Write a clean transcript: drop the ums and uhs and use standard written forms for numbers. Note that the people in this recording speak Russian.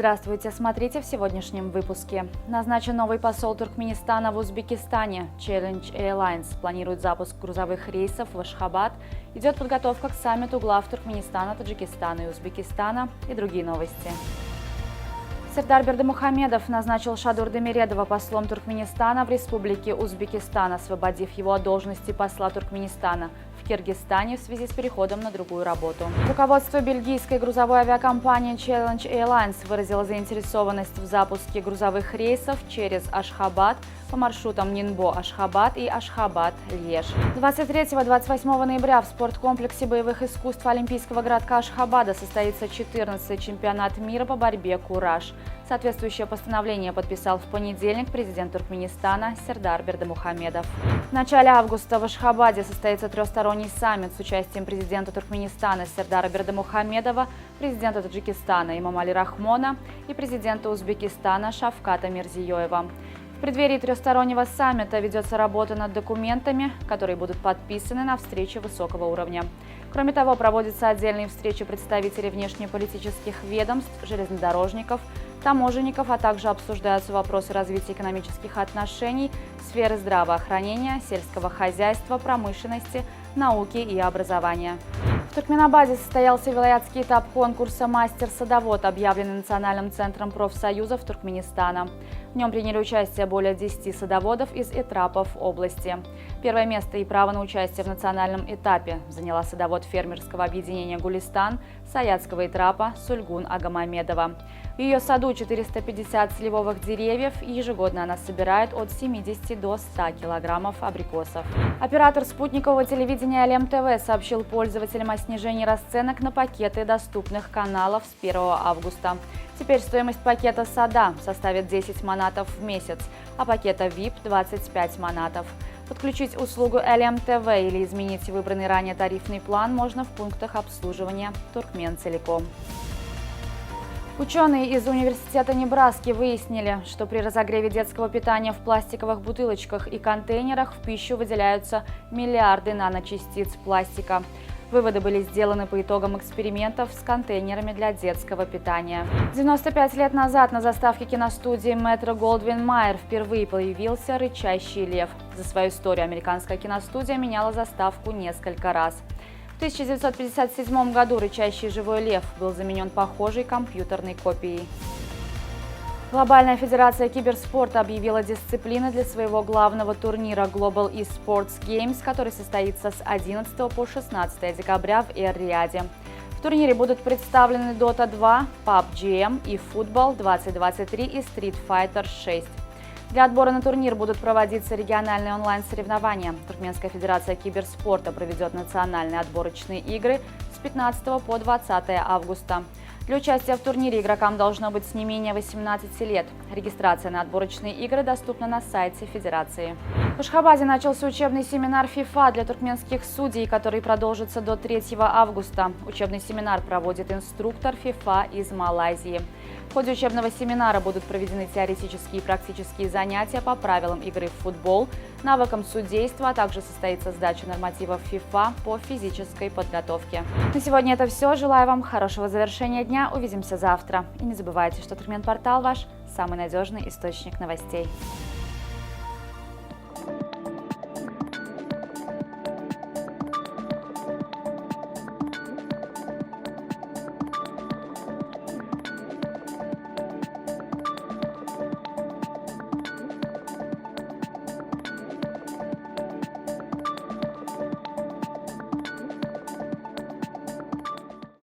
Здравствуйте, смотрите в сегодняшнем выпуске. Назначен новый посол Туркменистана в Узбекистане. Challenge Airlines планирует запуск грузовых рейсов в Ашхабад. Идет подготовка к саммиту глав Туркменистана, Таджикистана и Узбекистана и другие новости. Сердар Бердымухамедов назначил Шадур Демиредова послом Туркменистана в Республике Узбекистан, освободив его от должности посла Туркменистана в Киргизстане в связи с переходом на другую работу. Руководство бельгийской грузовой авиакомпании Challenge Airlines выразило заинтересованность в запуске грузовых рейсов через Ашхабад по маршрутам Нинбо-Ашхабад и Ашхабад-Льеж. 23-28 ноября в спорткомплексе боевых искусств Олимпийского городка Ашхабада состоится 14-й чемпионат мира по борьбе «Кураж». Соответствующее постановление подписал в понедельник президент Туркменистана Сердар Бердымухамедов. В начале августа в Ашхабаде состоится трехсторонний саммит с участием президента Туркменистана Сердара Бердымухамедова, президента Таджикистана Эмомали Рахмона и президента Узбекистана Шавката Мирзиёева. В преддверии трехстороннего саммита ведется работа над документами, которые будут подписаны на встрече высокого уровня. Кроме того, проводятся отдельные встречи представителей внешнеполитических ведомств, железнодорожников, таможенников, а также обсуждаются вопросы развития экономических отношений, сферы здравоохранения, сельского хозяйства, промышленности, науки и образования. В Туркменабаде состоялся вилаятский этап конкурса «Мастер-садовод», объявленный Национальным центром профсоюзов Туркменистана. В нем приняли участие более 10 садоводов из этрапов области. Первое место и право на участие в национальном этапе заняла садовод фермерского объединения «Гулистан» Саятского этрапа Сульгун Агамамедова. В ее саду 450 сливовых деревьев, и ежегодно она собирает от 70 до 100 килограммов абрикосов. Оператор спутникового телевидения Алем ТВ сообщил пользователям о снижении расценок на пакеты доступных каналов с 1 августа. Теперь стоимость пакета «Сада» составит 10 манатов в месяц, а пакета VIP – 25 манатов. Подключить услугу Алем ТВ или изменить выбранный ранее тарифный план можно в пунктах обслуживания Туркменцелеком. Ученые из Университета Небраски выяснили, что при разогреве детского питания в пластиковых бутылочках и контейнерах в пищу выделяются миллиарды наночастиц пластика. Выводы были сделаны по итогам экспериментов с контейнерами для детского питания. 95 лет назад на заставке киностудии Метро-Голдвин-Майер впервые появился рычащий лев. За свою историю американская киностудия меняла заставку несколько раз. В 1957 году рычащий живой лев был заменен похожей компьютерной копией. Глобальная федерация киберспорта объявила дисциплины для своего главного турнира Global eSports Games, который состоится с 11 по 16 декабря в Эр-Рияде. В турнире будут представлены Dota 2, PUBG, eFootball 2023 и Street Fighter 6. Для отбора на турнир будут проводиться региональные онлайн-соревнования. Туркменская федерация киберспорта проведет национальные отборочные игры с 15 по 20 августа. Для участия в турнире игрокам должно быть не менее 18 лет. Регистрация на отборочные игры доступна на сайте Федерации. В Ашхабаде начался учебный семинар ФИФА для туркменских судей, который продолжится до 3 августа. Учебный семинар проводит инструктор ФИФА из Малайзии. В ходе учебного семинара будут проведены теоретические и практические занятия по правилам игры в футбол, навыкам судейства, а также состоится сдача нормативов ФИФА по физической подготовке. На сегодня это все. Желаю вам хорошего завершения дня. Увидимся завтра. И не забывайте, что Туркменпортал ваш самый надежный источник новостей.